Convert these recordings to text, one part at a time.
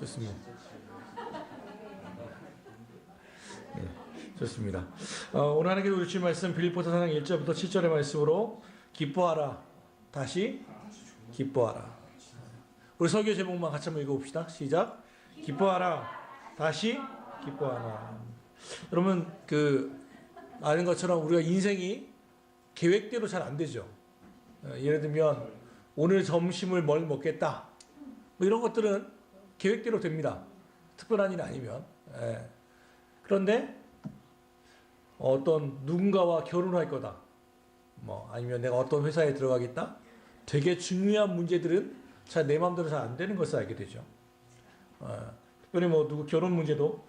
좋습니다. 네, 좋습니다. 오늘 하나님께서 우리 주신 말씀 빌립보서 4장 1절부터 7절의 말씀으로 기뻐하라. 다시 기뻐하라. 우리 설교 제목만 같이 한번 읽어봅시다. 시작. 기뻐하라. 다시 기뻐하라. 여러분 아는 것처럼 우리가 인생이 계획대로 잘 안 되죠. 예를 들면 오늘 점심을 뭘 먹겠다. 뭐 이런 것들은 계획대로 됩니다. 특별한 일 아니면. 그런데 어떤 누군가와 결혼할 거다. 아니면 내가 어떤 회사에 들어가겠다. 되게 중요한 문제들은 잘 내 마음대로 잘 안 되는 것을 알게 되죠. 특별히 누구 결혼 문제도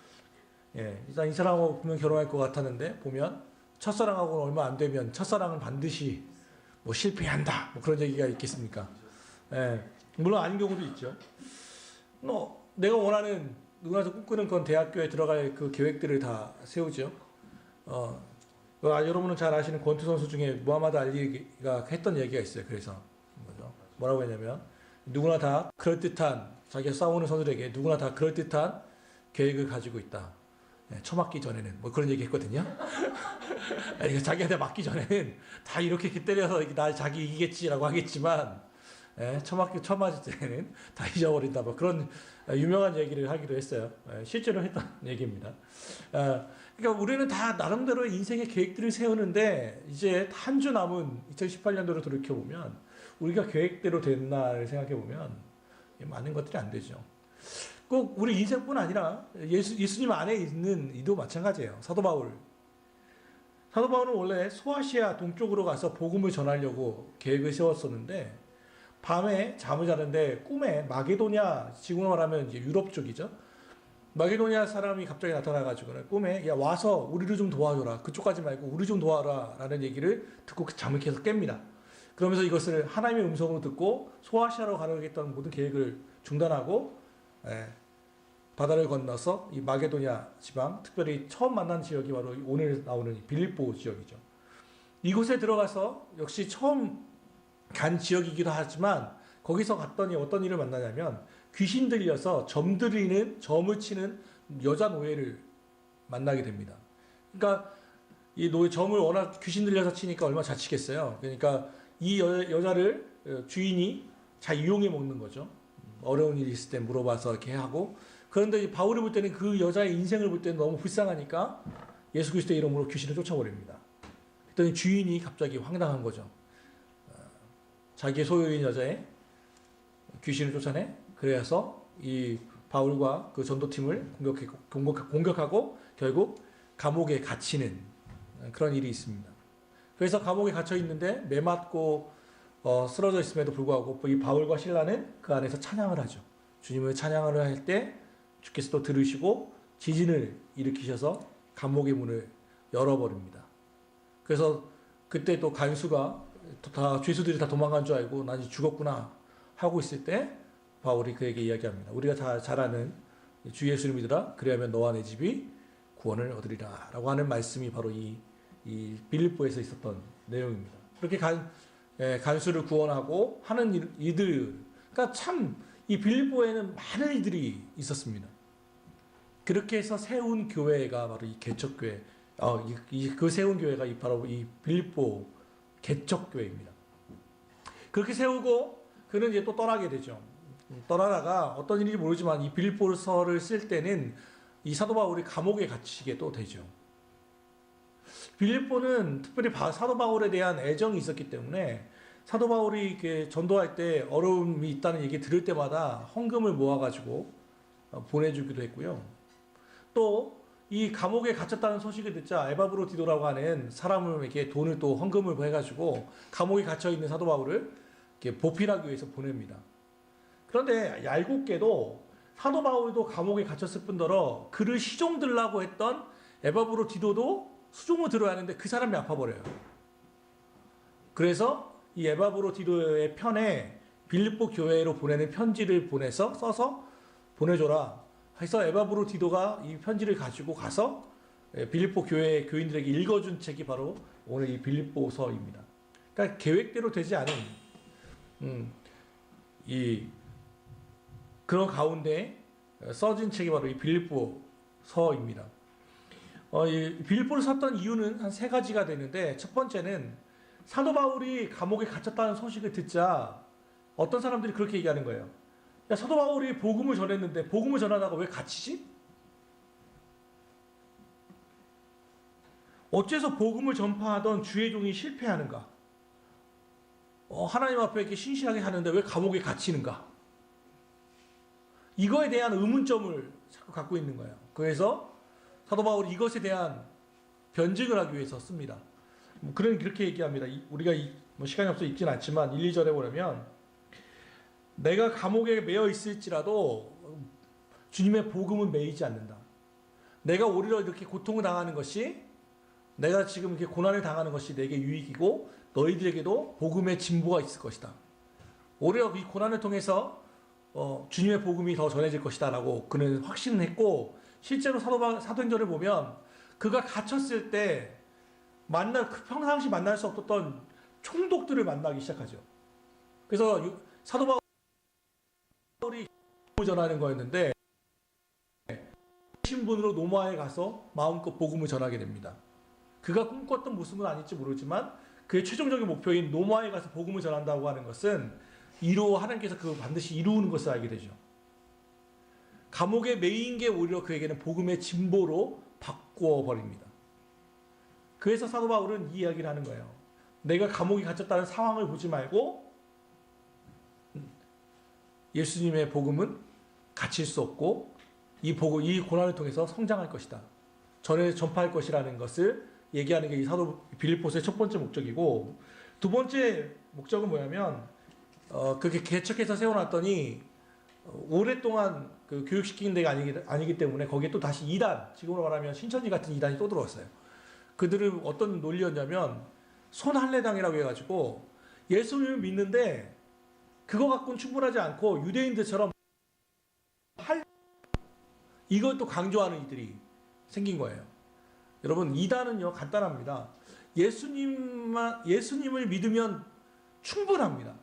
일단 이 사람하고 보면 결혼할 것 같았는데 보면 첫사랑하고는 얼마 안 되면 첫사랑은 반드시 실패한다. 그런 얘기가 있겠습니까? 물론 아닌 경우도 있죠. 내가 원하는 누구나도 꿈꾸는 건 대학교에 들어갈 그 계획들을 다 세우죠. 여러분은 잘 아시는 권투 선수 중에 무하마드 알리가 했던 얘기가 있어요. 그래서 뭐라고 했냐면 누구나 다 그럴듯한 자기가 싸우는 선수들에게 누구나 다 그럴듯한 계획을 가지고 있다. 쳐 맞기 전에는 그런 얘기 했거든요. 자기한테 맞기 전에는 다 이렇게 때려서 나 자기 이기겠지라고 하겠지만 쳐 맞을 때는 다 잊어버린다. 그런 유명한 얘기를 하기도 했어요. 실제로 했던 얘기입니다. 그러니까 우리는 다 나름대로 인생의 계획들을 세우는데 이제 한 주 남은 2018년도로 돌이켜보면 우리가 계획대로 됐나를 생각해보면 많은 것들이 안 되죠. 꼭 우리 인생뿐 아니라 예수님 안에 있는 이도 마찬가지예요. 사도 바울은 원래 소아시아 동쪽으로 가서 복음을 전하려고 계획을 세웠었는데 밤에 잠을 자는데 꿈에 마게도냐, 지금 말하면 이제 유럽 쪽이죠. 마게도냐 사람이 갑자기 나타나가지고는 꿈에 야 와서 우리를 좀 도와줘라. 그쪽 가지 말고 우리 좀 도와라 라는 얘기를 듣고 잠을 계속 깹니다. 그러면서 이것을 하나님의 음성으로 듣고 소아시아로 가려겠다는 모든 계획을 중단하고 바다를 건너서 이 마게도냐 지방, 특별히 처음 만난 지역이 바로 오늘 나오는 빌립보 지역이죠. 이곳에 들어가서 역시 처음 간 지역이기도 하지만 거기서 갔더니 어떤 일을 만나냐면 귀신 들려서 점을 치는 여자 노예를 만나게 됩니다. 그러니까 이 점을 워낙 귀신 들려서 치니까 얼마나 잘 치겠어요. 그러니까 이 여자를 주인이 잘 이용해 먹는 거죠. 어려운 일이 있을 때 물어봐서 이렇게 하고. 그런데 바울이 볼 때는 그 여자의 인생을 볼 때는 너무 불쌍하니까 예수 그리스도의 이름으로 귀신을 쫓아버립니다. 그랬더니 주인이 갑자기 황당한 거죠. 자기의 소유인 여자의 귀신을 쫓아내. 그래서 이 바울과 그 전도팀을 공격하고 결국 감옥에 갇히는 그런 일이 있습니다. 그래서 감옥에 갇혀 있는데 매맞고 쓰러져 있음에도 불구하고 이 바울과 실라는 그 안에서 찬양을 하죠. 주님을 찬양을 할 때 주께서 또 들으시고 지진을 일으키셔서 감옥의 문을 열어버립니다. 그래서 그때 또 간수가 죄수들이 다 도망간 줄 알고 난 이제 죽었구나 하고 있을 때 바울이 그에게 이야기합니다. 우리가 다 잘 아는 주 예수를 믿으라 그리하면 너와 내 집이 구원을 얻으리라 라고 하는 말씀이 바로 이 빌립보에서 있었던 내용입니다. 그렇게 간수를 구원하고 하는 이들, 그러니까 참 이 빌립보에는 많은 일들이 있었습니다. 그렇게 해서 세운 교회가 바로 이 개척교회, 그 세운 교회가 바로 이 빌립보 개척교회입니다. 그렇게 세우고 그는 이제 또 떠나게 되죠. 떠나다가 어떤 일인지 모르지만 이 빌립보서를 쓸 때는 이 사도 바울이 감옥에 갇히게 또 되죠. 빌립보는 특별히 사도 바울에 대한 애정이 있었기 때문에 사도 바울이 전도할 때 어려움이 있다는 얘기 들을 때마다 헌금을 모아가지고 보내주기도 했고요. 또 이 감옥에 갇혔다는 소식을 듣자 에바브로디도라고 하는 사람에게 돈을 또 헌금을 해가지고 감옥에 갇혀있는 사도 바울을 보필하기 위해서 보냅니다. 그런데 얄궂게도 사도 바울도 감옥에 갇혔을 뿐더러 그를 시종 들라고 했던 에바브로디도도 수종을 들어야 하는데 그 사람이 아파버려요. 그래서 이 에바브로디도의 편에 빌립보 교회로 보내는 편지를 써서 보내줘라 해서 에바브로디도가 이 편지를 가지고 가서 빌립보 교회 교인들에게 읽어준 책이 바로 오늘 이 빌립보서입니다. 그러니까 계획대로 되지 않은 그런 가운데 써진 책이 바로 이 빌립보서입니다. 이 빌립보를 썼던 이유는 한 세 가지가 되는데, 첫 번째는 사도 바울이 감옥에 갇혔다는 소식을 듣자 어떤 사람들이 그렇게 얘기하는 거예요. 야, 사도 바울이 복음을 전했는데 복음을 전하다가 왜 갇히지? 어째서 복음을 전파하던 주의 종이 실패하는가? 하나님 앞에 이렇게 신실하게 하는데 왜 감옥에 갇히는가? 이거에 대한 의문점을 자꾸 갖고 있는 거예요. 그래서 사도 바울이 이것에 대한 변증을 하기 위해서 씁니다. 그렇게 얘기합니다. 우리가 시간이 없어 읽진 않지만 1, 2절에 보려면, 내가 감옥에 매여 있을지라도 주님의 복음은 매이지 않는다. 내가 오히려 이렇게 고통을 당하는 것이, 내가 지금 이렇게 고난을 당하는 것이 내게 유익이고 너희들에게도 복음의 진보가 있을 것이다. 오히려 이 고난을 통해서 주님의 복음이 더 전해질 것이다 라고 그는 확신을 했고, 실제로 사도행전을 보면 그가 갇혔을 때 평상시 만날 수 없었던 총독들을 만나기 시작하죠. 그래서 사도 바울이 전하는 거였는데 신분으로 로마에 가서 마음껏 복음을 전하게 됩니다. 그가 꿈꿨던 모습은 아닐지 모르지만 그의 최종적인 목표인 로마에 가서 복음을 전한다고 하는 것은 하나님께서 그걸 반드시 이루는 것을 알게 되죠. 감옥에 매인 게 오히려 그에게는 복음의 진보로 바꾸어 버립니다. 그래서 사도 바울은 이 이야기를 하는 거예요. 내가 감옥에 갇혔다는 상황을 보지 말고 예수님의 복음은 갇힐 수 없고 이 고난을 통해서 성장할 것이다. 전파할 것이라는 것을 얘기하는 게 이 사도 빌립보서의 첫 번째 목적이고, 두 번째 목적은 뭐냐면 그렇게 개척해서 세워놨더니 오랫동안 그 교육시키는 데가 아니기 때문에 거기에 또 다시 이단, 지금으로 말하면 신천지 같은 이단이 또 들어왔어요. 그들은 어떤 논리였냐면 손할례당이라고 해가지고 예수님을 믿는데 그거 갖고는 충분하지 않고 유대인들처럼 이것도 강조하는 이들이 생긴 거예요. 여러분, 이단은요 간단합니다. 예수님을 믿으면 충분합니다.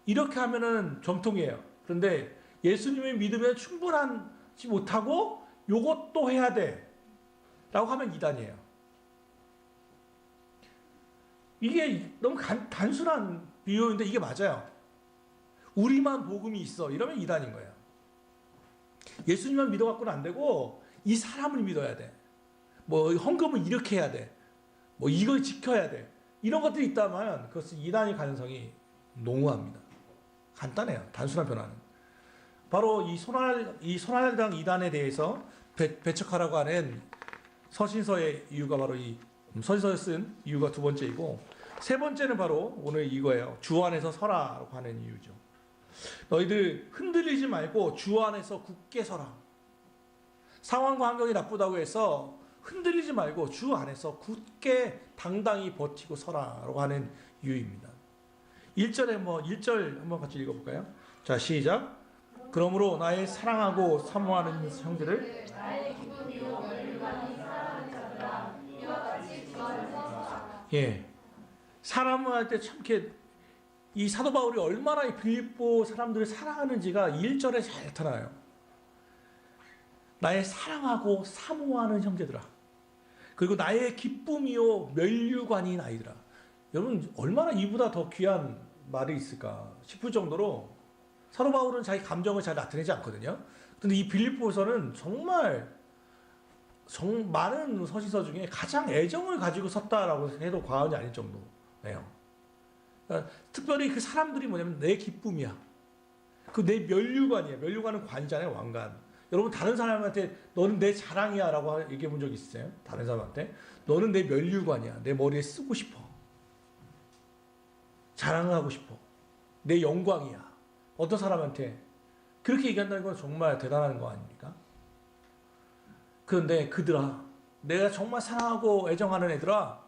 이렇게 하면은 정통이에요. 그런데 예수님을 믿으면 충분하지 못하고 요것도 해야 돼 라고 하면 이단이에요. 이게 너무 단순한 비유인데 이게 맞아요. 우리만 복음이 있어 이러면 이단인 거예요. 예수님만 믿어갖고는 안 되고 이 사람을 믿어야 돼. 헌금을 이렇게 해야 돼. 이걸 지켜야 돼. 이런 것들이 있다면 그것은 이단일 가능성이 농후합니다. 간단해요. 단순한 변화는. 바로 이 손할당 이단에 대해서 배척하라고 하는 서신서의 이유가 바로 이 서신서를 쓴 이유가 두 번째이고, 세 번째는 바로 오늘 이거예요. 주 안에서 서라라고 하는 이유죠. 너희들 흔들리지 말고 주 안에서 굳게 서라. 상황과 환경이 나쁘다고 해서 흔들리지 말고 주 안에서 굳게 당당히 버티고 서라라고 하는 이유입니다. 1절 한번 같이 읽어볼까요? 자, 시작. 그러므로 나의 사랑하고 사모하는 형제를 사람을 할 때 참 이렇게 이 사도 바울이 얼마나 이 빌립보 사람들을 사랑하는지가 1절에 잘 나타나요. 나의 사랑하고 사모하는 형제들아. 그리고 나의 기쁨이요 면류관인 아이들아. 여러분, 얼마나 이보다 더 귀한 말이 있을까 싶을 정도로 사도 바울은 자기 감정을 잘 나타내지 않거든요. 근데 이 빌립보서는 정말 많은 서신서 중에 가장 애정을 가지고 섰다라고 해도 과언이 아닐 정도예요. 그러니까 특별히 그 사람들이 뭐냐면 내 기쁨이야. 그 내 면류관이야. 면류관은 관이잖아요. 왕관. 여러분, 다른 사람한테 너는 내 자랑이야 라고 얘기해 본 적 있으세요? 다른 사람한테 너는 내 면류관이야. 내 머리에 쓰고 싶어. 자랑하고 싶어. 내 영광이야. 어떤 사람한테 그렇게 얘기한다는 건 정말 대단한 거 아닙니까? 그런데 그들아, 내가 정말 사랑하고 애정하는 애들아,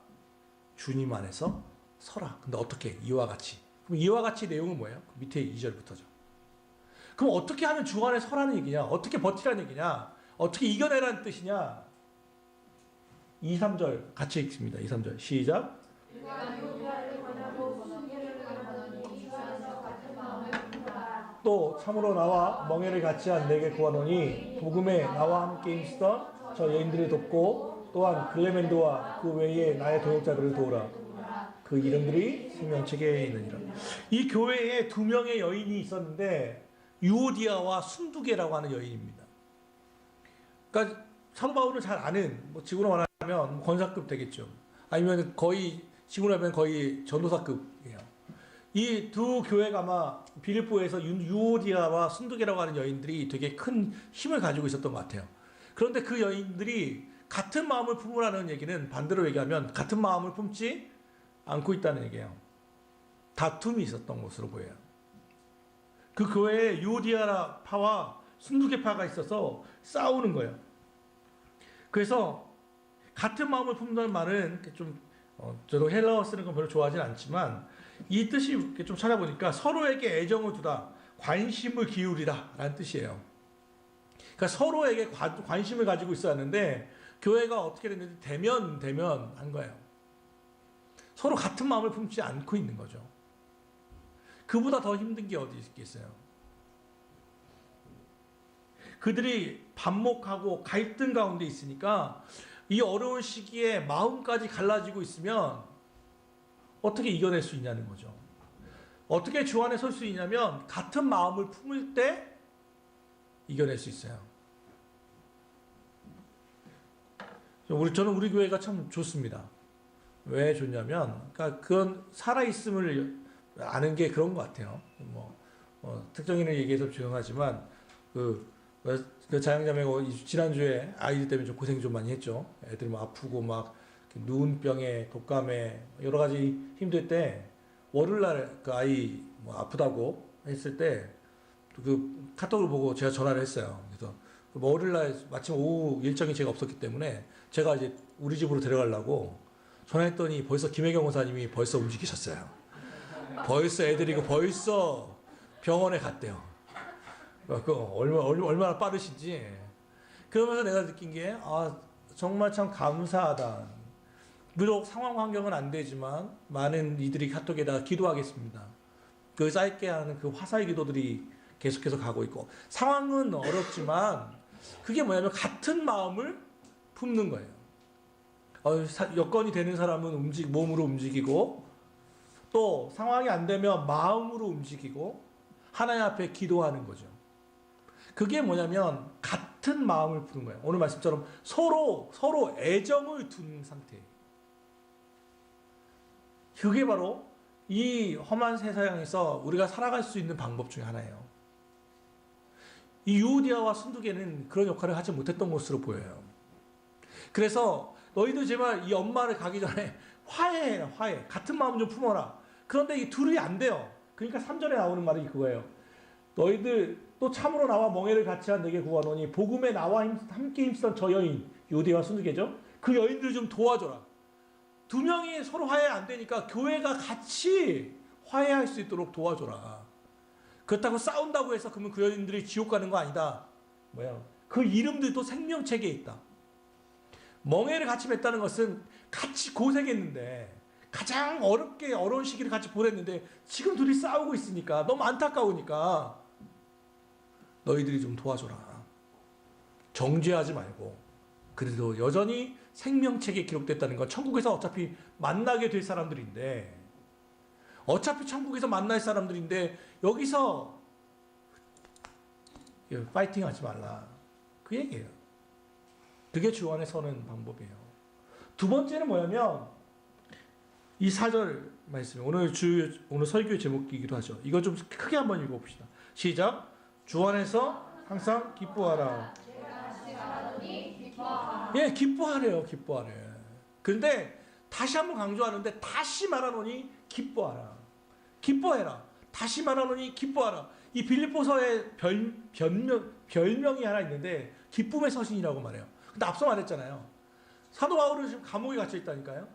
주님 안에서 서라. 근데 어떻게? 이와 같이. 그럼 이와 같이 내용은 뭐예요? 밑에 2절부터죠. 그럼 어떻게 하면 주 안에 서라는 얘기냐? 어떻게 버티라는 얘기냐? 어떻게 이겨내라는 뜻이냐? 2, 3절 같이 읽습니다. 2, 3절 시작. 또 참으로 나와 멍에를 같이 한 내게 구하노니 복음에 나와 함께 있었던 저 여인들을 돕고 또한 글레멘도와 그 외에 나의 동역자들을 도우라. 그 이름들이 생명책에 있느니라. 이 교회에 두 명의 여인이 있었는데 유오디아와 순두계라고 하는 여인입니다. 그러니까 사도 바울은 잘 아는, 뭐 지구로 말하면 권사급 되겠죠. 아니면 거의 지구로 하면 거의 전도사급이에요. 이 두 교회가 아마 빌립보에서 유오디아와 순두계라고 하는 여인들이 되게 큰 힘을 가지고 있었던 것 같아요. 그런데 그 여인들이 같은 마음을 품으라는 얘기는 반대로 얘기하면 같은 마음을 품지 않고 있다는 얘기예요. 다툼이 있었던 것으로 보여요. 그 교회에 유오디아 파와 순두계 파가 있어서 싸우는 거예요. 그래서 같은 마음을 품는다는 말은 좀 저도 헬라어 쓰는 건 별로 좋아하진 않지만 이 뜻이 좀 찾아보니까 서로에게 애정을 두다, 관심을 기울이다 라는 뜻이에요. 그러니까 서로에게 관심을 가지고 있어야 하는데 교회가 어떻게 됐는지 대면 한 거예요. 서로 같은 마음을 품지 않고 있는 거죠. 그보다 더 힘든 게 어디 있겠어요. 그들이 반목하고 갈등 가운데 있으니까 이 어려운 시기에 마음까지 갈라지고 있으면 어떻게 이겨낼 수 있냐는 거죠. 어떻게 주 안에 설 수 있냐면 같은 마음을 품을 때 이겨낼 수 있어요. 저는 우리 교회가 참 좋습니다. 왜 좋냐면, 그러니까 그건 살아있음을 아는 게 그런 것 같아요. 특정인을 얘기해서 죄송하지만, 그 자영자매고 지난주에 아이들 때문에 좀 고생 좀 많이 했죠. 애들 뭐 아프고 막 누운병에 독감에 여러 가지 힘들 때 월요일날 그 아이 뭐 아프다고 했을 때 그 카톡을 보고 제가 전화를 했어요. 그래서 월요일날 마침 오후 일정이 제가 없었기 때문에 제가 이제 우리 집으로 데려가려고 전화했더니 벌써 김혜경 원사님이 벌써 움직이셨어요. 벌써 애들이고 벌써 병원에 갔대요. 얼마나 빠르신지. 그러면서 내가 느낀 게, 정말 참 감사하다. 비록 상황 환경은 안 되지만, 많은 이들이 카톡에다가 기도하겠습니다. 그 짧게 하는 그 화사의 기도들이 계속해서 가고 있고, 상황은 어렵지만, 그게 뭐냐면, 같은 마음을 품는 거예요. 여건이 되는 사람은 몸으로 움직이고, 또 상황이 안 되면 마음으로 움직이고, 하나님 앞에 기도하는 거죠. 그게 뭐냐면 같은 마음을 푸는 거예요. 오늘 말씀처럼 서로 애정을 둔 상태. 그게 바로 이 험한 세상에서 우리가 살아갈 수 있는 방법 중에 하나예요. 이 유오디아와 순두계는 그런 역할을 하지 못했던 것으로 보여요. 그래서 너희들 제발 이 엄마를 가기 전에 화해해라, 화해. 같은 마음 좀 품어라. 그런데 이 둘이 안 돼요. 그러니까 3절에 나오는 말이 그거예요. 너희들 또 참으로 나와 멍에를 같이 한 내게 구하노니 복음에 나와 함께 힘쓰던 저 여인 유오디아와 순두계죠. 그 여인들을 좀 도와줘라. 두 명이 서로 화해 안 되니까 교회가 같이 화해할 수 있도록 도와줘라. 그렇다고 싸운다고 해서 그러면 그 여인들이 지옥 가는 거 아니다. 그 이름들도 생명책에 있다. 멍에를 같이 맺다는 것은 같이 고생했는데 가장 어려운 시기를 같이 보냈는데 지금 둘이 싸우고 있으니까 너무 안타까우니까 너희들이 좀 도와줘라. 정죄하지 말고. 그래도 여전히 생명책에 기록됐다는 건 천국에서 어차피 만나게 될 사람들인데, 어차피 천국에서 만날 사람들인데 여기서 파이팅 하지 말라. 그 얘기예요. 그게 주 안에 서는 방법이에요. 두 번째는 뭐냐면 이 4절 말씀, 오늘 설교의 제목이기도 하죠. 이거 좀 크게 한번 읽어봅시다. 시작. 주 안에서 항상 기뻐하라. 예, 기뻐하래요. 기뻐하래. 그런데 다시 한번 강조하는데 다시 말하노니 기뻐하라. 기뻐해라. 다시 말하노니 기뻐하라. 이 빌립보서의 별명이 하나 있는데 기쁨의 서신이라고 말해요. 근데 앞서 말했잖아요. 사도 바울은 지금 감옥에 갇혀 있다니까요.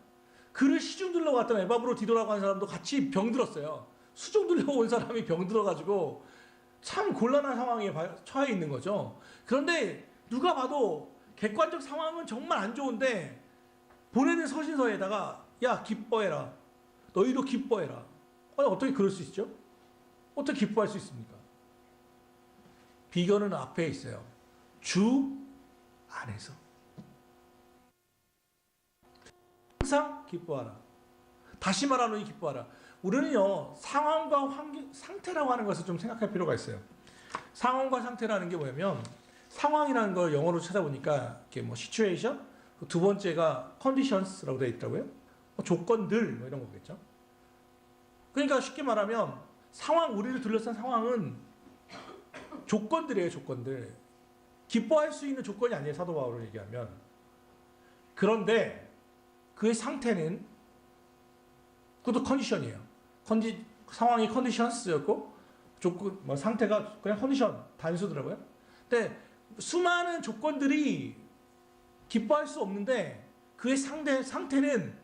그를 시중 들러 갔던 에바브로 디도라고 하는 사람도 같이 병들었어요. 수중 들러 온 사람이 병들어가지고 참 곤란한 상황에 처해 있는 거죠. 그런데 누가 봐도 객관적 상황은 정말 안 좋은데 보내는 서신서에다가 야 기뻐해라. 너희도 기뻐해라. 아니 어떻게 그럴 수 있죠? 어떻게 기뻐할 수 있습니까? 비결은 앞에 있어요. 주 안에서. 항상 기뻐하라. 다시 말하노니 기뻐하라. 우리는요, 상황과 환경, 상태라고 하는 것을 좀 생각할 필요가 있어요. 상황과 상태라는 게 뭐냐면, 상황이라는 걸 영어로 찾아보니까 이게 뭐 situation, 두 번째가 conditions라고 되어 있더라고요. 조건들 뭐 이런 거겠죠. 그러니까 쉽게 말하면 상황, 우리를 둘러싼 상황은 조건들이에요, 조건들. 기뻐할 수 있는 조건이 아니에요, 사도 바울을 얘기하면. 그런데 그의 상태는 그것도 컨디션이에요. 상황이 컨디션스였고 조건, 뭐 상태가 그냥 컨디션 단수더라고요. 근데 수많은 조건들이 기뻐할 수 없는데 그의 상태는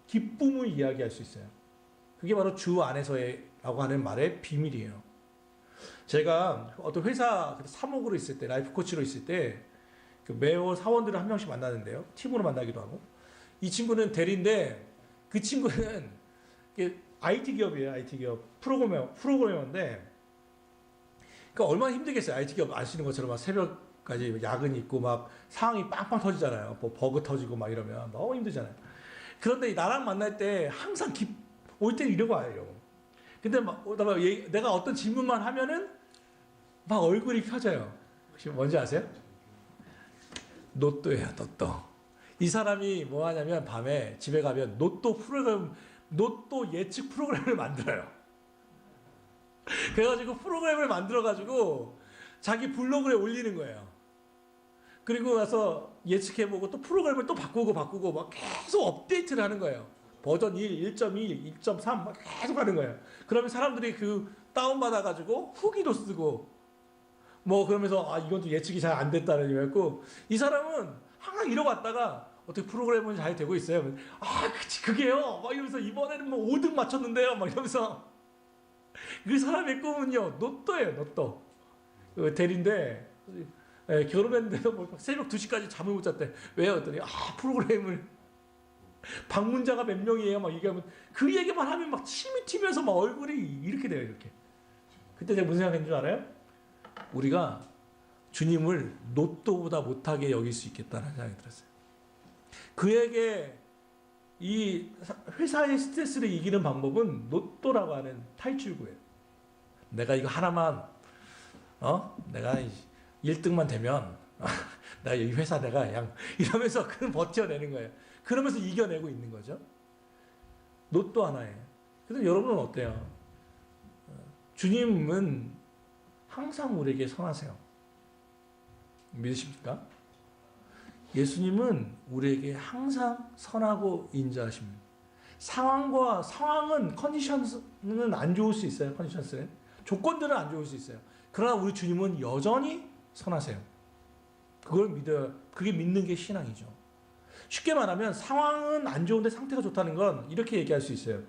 기쁨을 이야기할 수 있어요. 그게 바로 주 안에서의 라고 하는 말의 비밀이에요. 제가 어떤 회사 사목으로 있을 때, 라이프 코치로 있을 때 매월 사원들을 한 명씩 만나는데요. 팀으로 만나기도 하고. 이 친구는 대리인데 그 친구는 IT 기업이에요. IT 기업 프로그래머인데 그러니까 얼마나 힘들겠어요. IT 기업 아시는 것처럼 막 새벽까지 야근 있고 막 상황이 빵빵 터지잖아요. 뭐 버그 터지고 막 이러면 너무 힘들잖아요. 그런데 나랑 만날 때 항상 올 때는 이러고 와요. 근데 막 내가 어떤 질문만 하면은 막 얼굴이 펴져요. 혹시 뭔지 아세요? 로또예요, 로또. 이 사람이 뭐 하냐면 밤에 집에 가면 로또 예측 프로그램을 만들어요. 그래가지고 프로그램을 만들어가지고 자기 블로그에 올리는 거예요. 그리고 나서 예측해보고 또 프로그램을 또 바꾸고 막 계속 업데이트를 하는 거예요. 버전 1, 1.2, 1.3 막 계속 하는 거예요. 그러면 사람들이 그 다운받아가지고 후기도 쓰고 뭐 그러면서 아 이건 또 예측이 잘 안 됐다는 얘기였고 이 사람은 항상 이러고 왔다가 어떻게 프로그램은 잘 되고 있어요? 아 그치 그게요 막 이러면서 이번에는 뭐 5등 맞췄는데요 막 이러면서 그 사람의 꿈은요 로또예요 로또. 대리인데 결혼했는데도 뭐 새벽 2시까지 잠을 못 잤대. 왜요? 그랬더니 프로그램을 방문자가 몇 명이에요 막 얘기하면 그 얘기만 하면 막 침이 튀면서 막 얼굴이 이렇게 돼요 이렇게. 그때 제가 무슨 생각했는 줄 알아요? 우리가 주님을 로또보다 못하게 여길 수 있겠다는 생각이 들었어요. 그에게 이 회사의 스트레스를 이기는 방법은 로또라고 하는 탈출구예요. 내가 이거 하나만 내가 1등만 되면 내가 이 회사 내가 그냥 이러면서 그냥 버텨내는 거예요. 그러면서 이겨내고 있는 거죠. 로또 하나에. 그래서 여러분은 어때요? 주님은 항상 우리에게 선하세요. 믿으십니까? 예수님은 우리에게 항상 선하고 인자하십니다. 상황은 컨디션은 안 좋을 수 있어요. 컨디션스는 조건들은 안 좋을 수 있어요. 그러나 우리 주님은 여전히 선하세요. 그걸 믿어요. 그게 믿는 게 신앙이죠. 쉽게 말하면 상황은 안 좋은데 상태가 좋다는 건 이렇게 얘기할 수 있어요.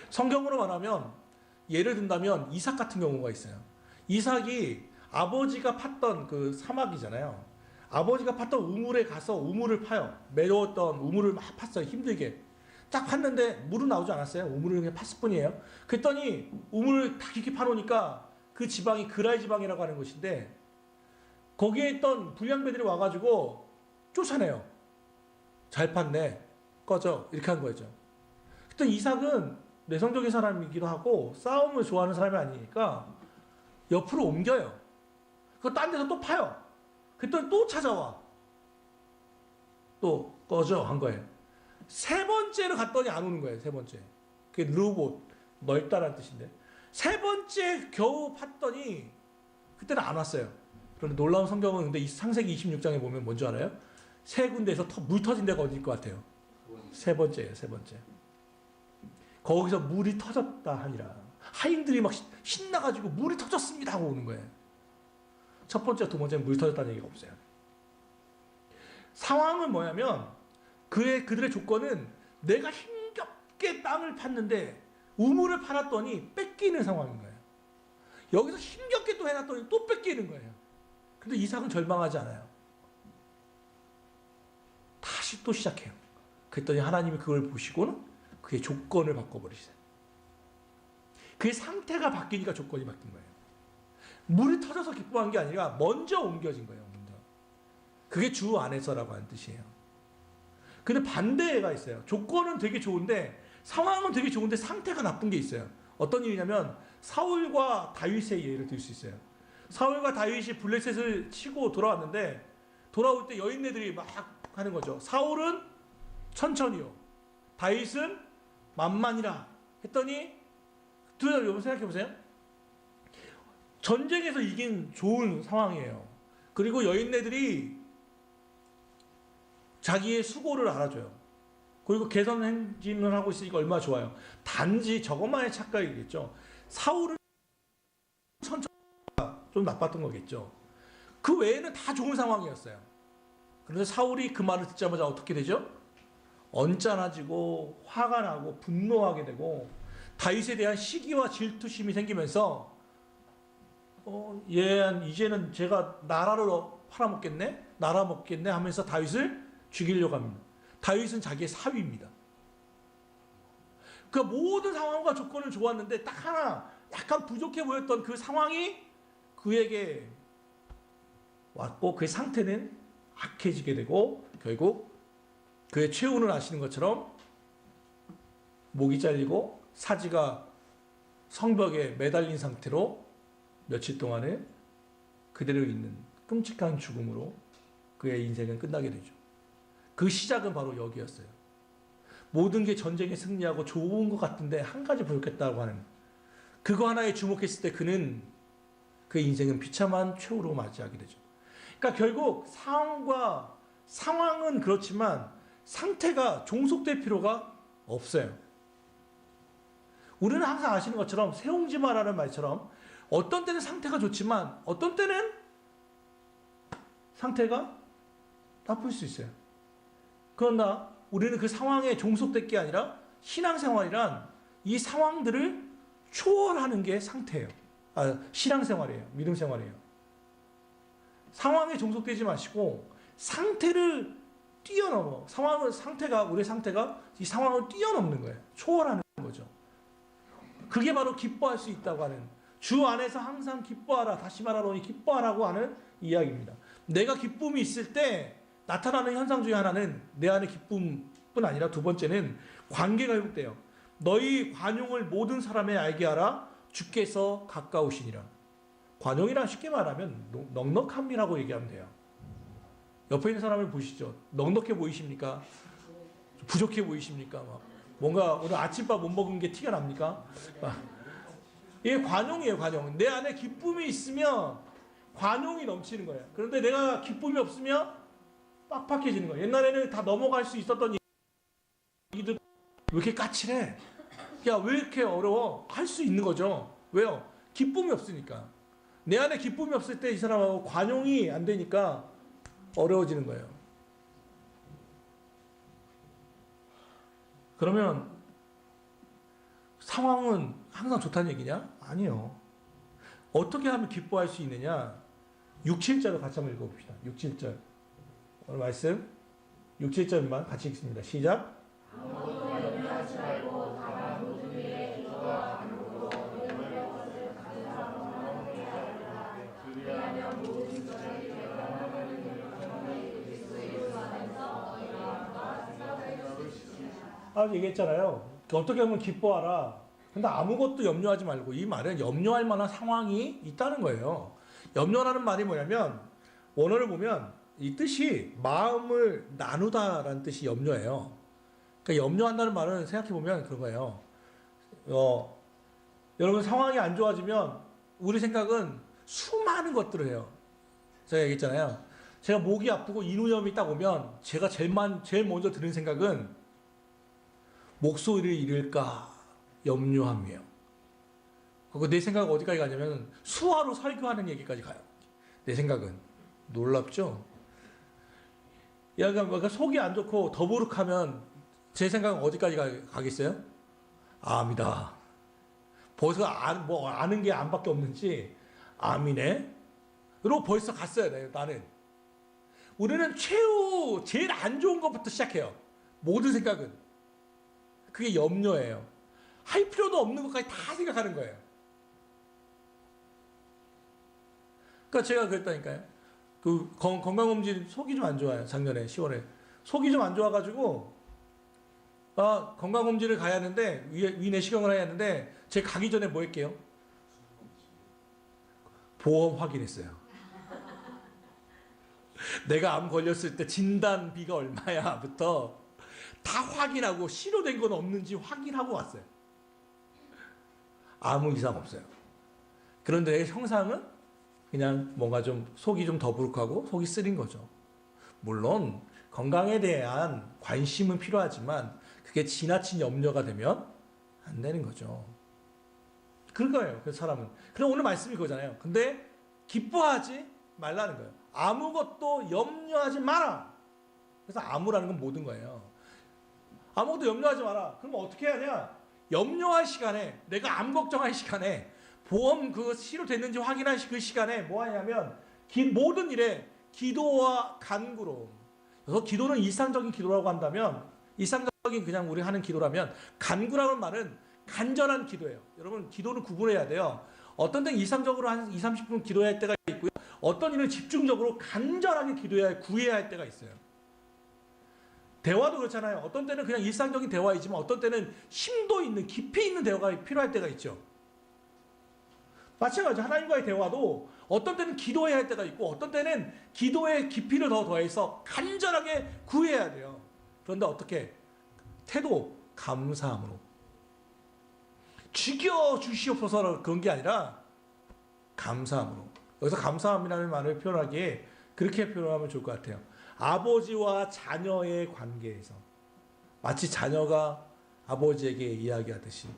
성경으로 말하면 예를 든다면 이삭 같은 경우가 있어요. 이삭이 아버지가 팠던 그 사막이잖아요. 아버지가 팠던 우물에 가서 우물을 파요. 매려웠던 우물을 막 팠어요. 힘들게. 딱 팠는데 물은 나오지 않았어요. 우물을 그냥 팠을 뿐이에요. 그랬더니 우물을 다 깊게 파놓으니까 그 지방이 그랄 지방이라고 하는 곳인데 거기에 있던 불량배들이 와가지고 쫓아내요. 잘 팠네. 꺼져. 이렇게 한 거죠. 그때 이삭은 내성적인 사람이기도 하고 싸움을 좋아하는 사람이 아니니까 옆으로 옮겨요. 그거 딴 데서 또 파요. 그랬더니 또 찾아와. 또 꺼져 한 거예요. 세 번째로 갔더니 안 오는 거예요. 세 번째. 그게 르봇, 넓다라는 뜻인데. 세 번째 겨우 팠더니 그때는 안 왔어요. 그런데 놀라운 성경은 근데 이 창세기 26장에 보면 뭔지 알아요? 세 군데에서 물 터진 데가 어디일 것 같아요? 세 번째예요. 세 번째. 거기서 물이 터졌다 하니라. 하인들이 막 신나가지고 물이 터졌습니다 하고 오는 거예요. 첫 번째, 두 번째는 물 터졌다는 얘기가 없어요. 상황은 뭐냐면 그들의 조건은 내가 힘겹게 땅을 팠는데 우물을 팔았더니 뺏기는 상황인 거예요. 여기서 힘겹게 또 해놨더니 또 뺏기는 거예요. 근데 이삭은 절망하지 않아요. 다시 또 시작해요. 그랬더니 하나님이 그걸 보시고는 그의 조건을 바꿔버리세요. 그의 상태가 바뀌니까 조건이 바뀐 거예요. 물이 터져서 기뻐한 게 아니라 먼저 옮겨진 거예요. 먼저. 그게 주 안에서라고 하는 뜻이에요. 근데 반대가 있어요. 조건은 되게 좋은데 상황은 되게 좋은데 상태가 나쁜 게 있어요. 어떤 일이냐면 사울과 다윗의 예를 들 수 있어요. 사울과 다윗이 블레셋을 치고 돌아왔는데 돌아올 때 여인네들이 막 하는 거죠. 사울은 천천히요. 다윗은 만만이라 했더니 여러분 생각해 보세요. 전쟁에서 이긴 좋은 상황이에요. 그리고 여인네들이 자기의 수고를 알아줘요. 그리고 개선 행진을 하고 있으니까 얼마나 좋아요. 단지 저것만의 착각이겠죠. 사울은 천천히 좀 나빴던 거겠죠. 그 외에는 다 좋은 상황이었어요. 그런데 사울이 그 말을 듣자마자 어떻게 되죠? 언짢아지고 화가 나고 분노하게 되고 다윗에 대한 시기와 질투심이 생기면서 이제는 제가 나라를 팔아먹겠네 하면서 다윗을 죽이려고 합니다. 다윗은 자기의 사위입니다. 그 모든 상황과 조건은 좋았는데 딱 하나 약간 부족해 보였던 그 상황이 그에게 왔고 그의 상태는 악해지게 되고 결국 그의 최후는 아시는 것처럼 목이 잘리고 사지가 성벽에 매달린 상태로 며칠 동안을 그대로 있는 끔찍한 죽음으로 그의 인생은 끝나게 되죠. 그 시작은 바로 여기였어요. 모든 게 전쟁에 승리하고 좋은 것 같은데 한 가지 부족했다고 하는 그거 하나에 주목했을 때 그는 그의 인생은 비참한 최후로 맞이하게 되죠. 그러니까 결국 상황은 그렇지만 상태가 종속될 필요가 없어요. 우리는 항상 아시는 것처럼 세옹지마라는 말처럼 어떤 때는 상태가 좋지만 어떤 때는 상태가 나쁠 수 있어요. 그러나 우리는 그 상황에 종속될 게 아니라 신앙생활이란 이 상황들을 초월하는 게 상태예요. 신앙생활이에요. 믿음생활이에요. 상황에 종속되지 마시고 상태를 뛰어넘어. 우리의 상태가 이 상황을 뛰어넘는 거예요. 초월하는 거죠. 그게 바로 기뻐할 수 있다고 하는, 주 안에서 항상 기뻐하라, 다시 말하노니 기뻐하라고 하는 이야기입니다. 내가 기쁨이 있을 때 나타나는 현상 중에 하나는 내 안에 기쁨뿐 아니라 두 번째는 관계가 회복돼요. 너희 관용을 모든 사람에 알게 하라, 주께서 가까우시니라. 관용이란 쉽게 말하면 넉넉함이라고 얘기하면 돼요. 옆에 있는 사람을 보시죠. 넉넉해 보이십니까? 부족해 보이십니까? 뭔가 오늘 아침밥 못 먹은 게 티가 납니까? 이게 관용이에요, 관용. 내 안에 기쁨이 있으면 관용이 넘치는 거예요. 그런데 내가 기쁨이 없으면 빡빡해지는 거예요. 옛날에는 다 넘어갈 수 있었던 얘기들 왜 이렇게 까칠해? 야, 왜 이렇게 어려워? 할 수 있는 거죠. 왜요? 기쁨이 없으니까. 내 안에 기쁨이 없을 때 이 사람하고 관용이 안 되니까 어려워지는 거예요. 그러면 상황은 항상 좋다는 얘기냐? 아니요. 어떻게 하면 기뻐할 수 있느냐? 6, 7절을 같이 한번 읽어봅시다. 6, 7절. 오늘 말씀 6, 7절만 같이 읽습니다. 시작. 얘기했잖아요. 어떻게 하면 기뻐하라. 근데 아무것도 염려하지 말고, 이 말은 염려할 만한 상황이 있다는 거예요. 염려라는 말이 뭐냐면 원어를 보면 이 뜻이 마음을 나누다라는 뜻이 염려예요. 그러니까 염려한다는 말은 생각해보면 그런 거예요. 여러분 상황이 안 좋아지면 우리 생각은 수많은 것들을 해요. 제가 얘기했잖아요. 제가 목이 아프고 인후염이 딱 오면 제가 제일 먼저 드는 생각은 목소리를 잃을까 염려함이에요. 그리고 내 생각은 어디까지 가냐면 수화로 설교하는 얘기까지 가요. 내 생각은. 놀랍죠? 그러니까 속이 안 좋고 더부룩하면 제 생각은 어디까지 가겠어요? 암이다. 벌써 아는 게 암밖에 없는지 암이네? 그리고 벌써 갔어요. 나는. 우리는 제일 안 좋은 것부터 시작해요. 모든 생각은. 그게 염려예요. 할 필요도 없는 것까지 다 생각하는 거예요. 그러니까 제가 그랬다니까요. 그 건강검진 속이 좀 안 좋아요. 작년에 10월에 속이 좀 안 좋아가지고 건강검진을 가야 하는데 위 내시경을 해야 하는데 제가 가기 전에 뭐 할게요? 보험 확인했어요. 내가 암 걸렸을 때 진단비가 얼마야부터 다 확인하고 치료된 건 없는지 확인하고 왔어요. 아무 이상 없어요. 그런데 형상은 그냥 뭔가 좀 속이 좀 더부룩하고 속이 쓰린 거죠. 물론 건강에 대한 관심은 필요하지만 그게 지나친 염려가 되면 안 되는 거죠. 그런 거예요. 그 사람은. 그럼 오늘 말씀이 그거잖아요. 근데 기뻐하지 말라는 거예요. 아무것도 염려하지 마라. 그래서 아무라는 건 모든 거예요. 아무것도 염려하지 마라. 그럼 어떻게 해야 하냐? 염려할 시간에, 내가 암 걱정할 시간에, 보험 그거 치료됐는지 확인할 그 시간에 뭐 하냐면 모든 일에 기도와 간구로. 그래서 기도는 일상적인 기도라고 한다면, 일상적인 그냥 우리 하는 기도라면, 간구라는 말은 간절한 기도예요. 여러분 기도는 구분해야 돼요. 어떤 때는 일상적으로 한 2, 30분 기도해야 할 때가 있고요. 어떤 일을 집중적으로 간절하게 구해야 할 때가 있어요. 대화도 그렇잖아요. 어떤 때는 그냥 일상적인 대화이지만 어떤 때는 심도 있는 깊이 있는 대화가 필요할 때가 있죠. 마찬가지 하나님과의 대화도 어떤 때는 기도해야 할 때가 있고 어떤 때는 기도의 깊이를 더 더해서 간절하게 구해야 돼요. 그런데 어떻게? 태도 감사함으로. 죽여주시옵소서 그런 게 아니라 감사함으로. 여기서 감사함이라는 말을 표현하기에 그렇게 표현하면 좋을 것 같아요. 아버지와 자녀의 관계에서 마치 자녀가 아버지에게 이야기하듯이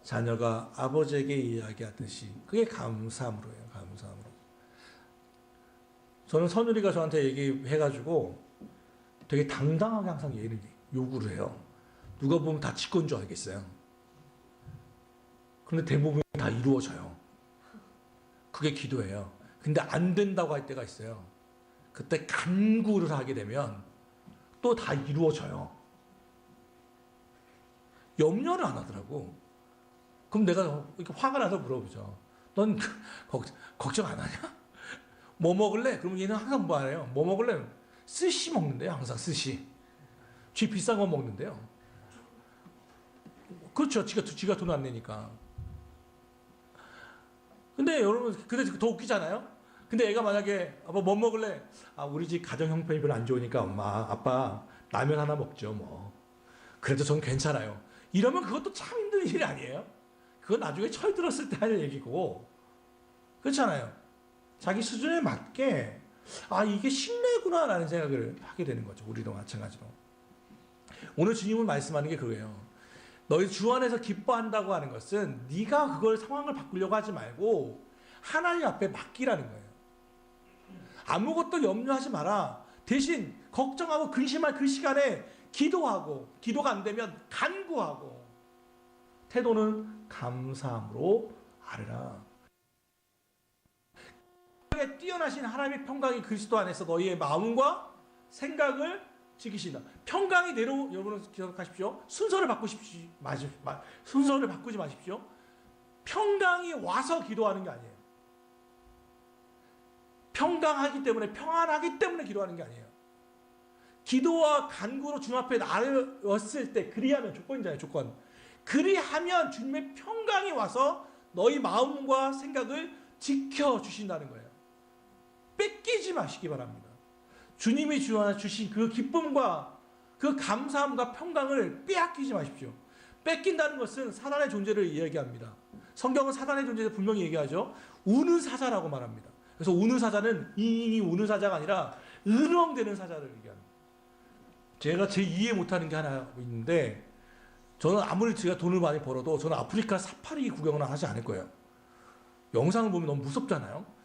자녀가 아버지에게 이야기하듯이 그게 감사함으로예요. 감사함으로. 저는 선율이가 저한테 얘기해가지고 되게 당당하게 항상 요구를 해요. 누가 보면 다 지건 줄 알겠어요. 그런데 대부분 다 이루어져요. 그게 기도예요. 근데 안 된다고 할 때가 있어요. 그때 간구를 하게 되면 또 다 이루어져요. 염려를 안 하더라고. 그럼 내가 이렇게 화가 나서 물어보죠. 넌 걱정 안 하냐? 뭐 먹을래? 그럼 얘는 항상 뭐 하래요? 뭐 먹을래? 스시 먹는데요. 항상 스시. 쥐 비싼 거 먹는데요. 그렇죠. 지가 돈 안 내니까. 근데 여러분, 근데 더 웃기잖아요? 근데 애가 만약에, 아빠 뭐 먹을래? 우리 집 가정 형편이 별로 안 좋으니까 아빠 라면 하나 먹죠, 뭐. 그래도 전 괜찮아요. 이러면 그것도 참 힘든 일이 아니에요? 그건 나중에 철들었을 때 할 얘기고. 그렇잖아요. 자기 수준에 맞게, 이게 신뢰구나, 라는 생각을 하게 되는 거죠. 우리도 마찬가지로. 오늘 주님은 말씀하는 게 그거예요. 너희 주 안에서 기뻐한다고 하는 것은 네가 그걸 상황을 바꾸려고 하지 말고 하나님 앞에 맡기라는 거예요. 아무것도 염려하지 마라. 대신 걱정하고 근심할 그 시간에 기도하고 기도가 안 되면 간구하고 태도는 감사함으로 아뢰라. 뛰어나신 하나님의 평강이 그리스도 안에서 너희의 마음과 생각을 지키신다. 평강이 여러분은 기억하십시오. 순서를 바꾸지 마십시오. 평강이 와서 기도하는 게 아니에요. 평강하기 때문에 평안하기 때문에 기도하는 게 아니에요. 기도와 간구로 주님 앞에 나였을 때 그리하면 조건이잖아요. 조건. 그리하면 주님의 평강이 와서 너희 마음과 생각을 지켜주신다는 거예요. 뺏기지 마시기 바랍니다. 주님이 주신 그 기쁨과 그 감사함과 평강을 빼앗기지 마십시오. 뺏긴다는 것은 사단의 존재를 이야기합니다. 성경은 사단의 존재를 분명히 얘기하죠. 우는 사자라고 말합니다. 그래서 우는 사자는 잉잉이 우는 사자가 아니라 으렁대는 사자를 얘기합니다. 제가 제 이해 못하는 게 하나 있는데 저는 아무리 제가 돈을 많이 벌어도 저는 아프리카 사파리 구경은 하지 않을 거예요. 영상을 보면 너무 무섭잖아요.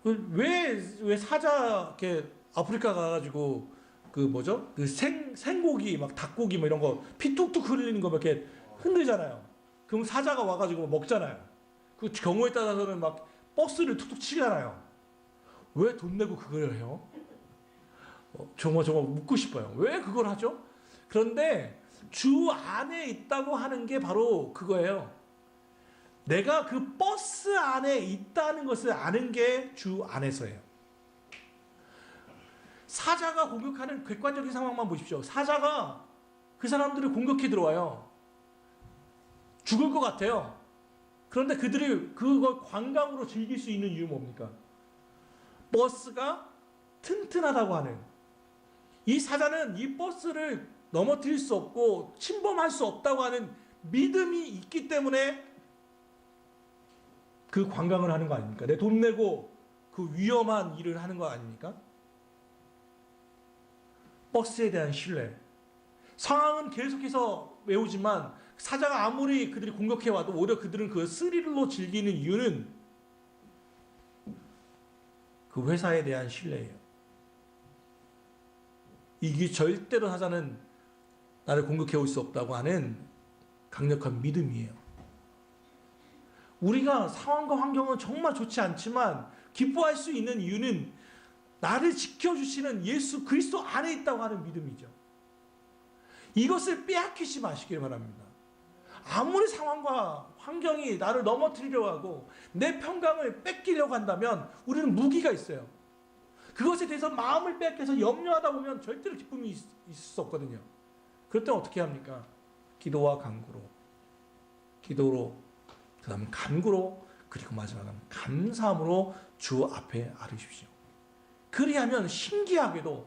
왜 사자 이렇게 아프리카 가가지고 그 생고기 막 닭고기 뭐 이런 거 피 뚝뚝 흘리는 거 막 이렇게 흔들잖아요. 그럼 사자가 와가지고 먹잖아요. 그 경우에 따라서는 막 버스를 툭툭 치잖아요. 왜 돈 내고 그걸 해요? 정말 묻고 싶어요. 왜 그걸 하죠? 그런데 주 안에 있다고 하는 게 바로 그거예요. 내가 그 버스 안에 있다는 것을 아는 게 주 안에서예요. 사자가 공격하는 객관적인 상황만 보십시오. 사자가 그 사람들을 공격해 들어와요. 죽을 것 같아요. 그런데 그들이 그걸 관광으로 즐길 수 있는 이유 뭡니까? 버스가 튼튼하다고 하는, 이 사자는 이 버스를 넘어뜨릴 수 없고 침범할 수 없다고 하는 믿음이 있기 때문에 그 관광을 하는 거 아닙니까? 내 돈 내고 그 위험한 일을 하는 거 아닙니까? 버스에 대한 신뢰. 상황은 계속해서 외우지만 사자가 아무리 그들이 공격해와도 오히려 그들은 그 스릴로 즐기는 이유는 그 회사에 대한 신뢰예요. 이게 절대로 사자는 나를 공격해올 수 없다고 하는 강력한 믿음이에요. 우리가 상황과 환경은 정말 좋지 않지만 기뻐할 수 있는 이유는 나를 지켜주시는 예수 그리스도 안에 있다고 하는 믿음이죠. 이것을 빼앗기지 마시길 바랍니다. 아무리 상황과 환경이 나를 넘어뜨리려고 하고 내 평강을 뺏기려고 한다면 우리는 무기가 있어요. 그것에 대해서 마음을 빼앗겨서 염려하다 보면 절대로 기쁨이 있을 수 없거든요. 그럴 때 어떻게 합니까? 기도와 간구로, 기도로, 그 다음에 간구로, 그리고 마지막은 감사함으로 주 앞에 아뢰십시오. 그리하면 신기하게도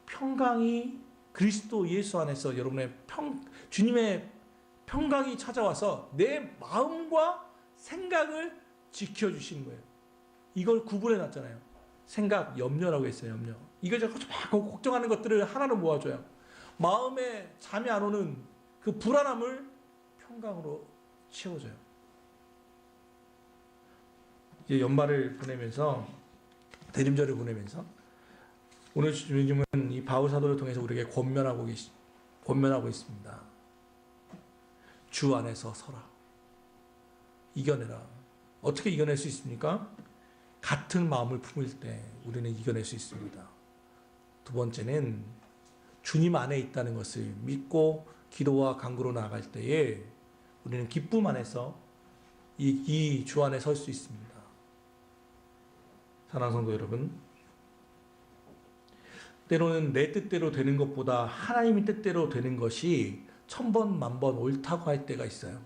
평강이 그리스도 예수 안에서 여러분의 주님의 평강이 찾아와서 내 마음과 생각을 지켜주시는 거예요. 이걸 구분해 놨잖아요. 생각, 염려라고 했어요. 염려. 이걸 자꾸 걱정하는 것들을 하나로 모아줘요. 마음에 잠이 안 오는 그 불안함을 평강으로 채워줘요. 이제 연말을 보내면서, 대림절을 보내면서 오늘 주님은 이 바울 사도를 통해서 우리에게 권면하고 있습니다. 주 안에서 서라. 이겨내라. 어떻게 이겨낼 수 있습니까? 같은 마음을 품을 때 우리는 이겨낼 수 있습니다. 두 번째는 주님 안에 있다는 것을 믿고 기도와 간구로 나아갈 때에 우리는 기쁨 안에서 이 주 안에 설 수 있습니다. 사랑하는 성도 여러분, 때로는 내 뜻대로 되는 것보다 하나님의 뜻대로 되는 것이 천번 만번 옳다고 할 때가 있어요.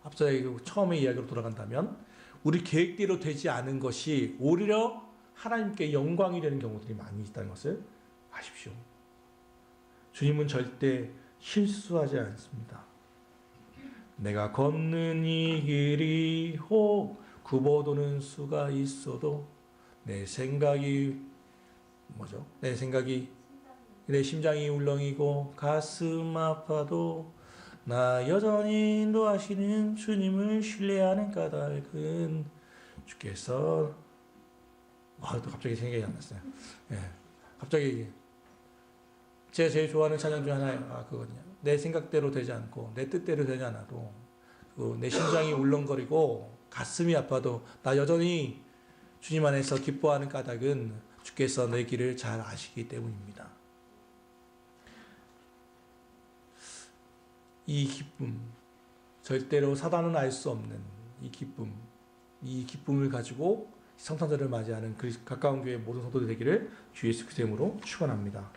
앞서 처음에 이야기로 돌아간다면 우리 계획대로 되지 않은 것이 오히려 하나님께 영광이 되는 경우들이 많이 있다는 것을 아십시오. 주님은 절대 실수하지 않습니다. 내가 걷는 이 길이 혹 굽어도는 수가 있어도 내 심장이 울렁이고 가슴 아파도 나 여전히 인도하시는 주님을 신뢰하는 까닭은 주께서 또 갑자기 생각이 안 났어요. 갑자기 제가 제일 좋아하는 찬양 중 하나예요. 그거든요. 내 생각대로 되지 않고 내 뜻대로 되지 않아도 내 심장이 울렁거리고 가슴이 아파도 나 여전히 주님 안에서 기뻐하는 까닭은 주께서 내 길을 잘 아시기 때문입니다. 이 기쁨, 절대로 사단은 알 수 없는 이 기쁨을 가지고 성탄절을 맞이하는 가까운 교회 모든 성도들 되기를 주 예수 그리스도 이름으로 축원합니다.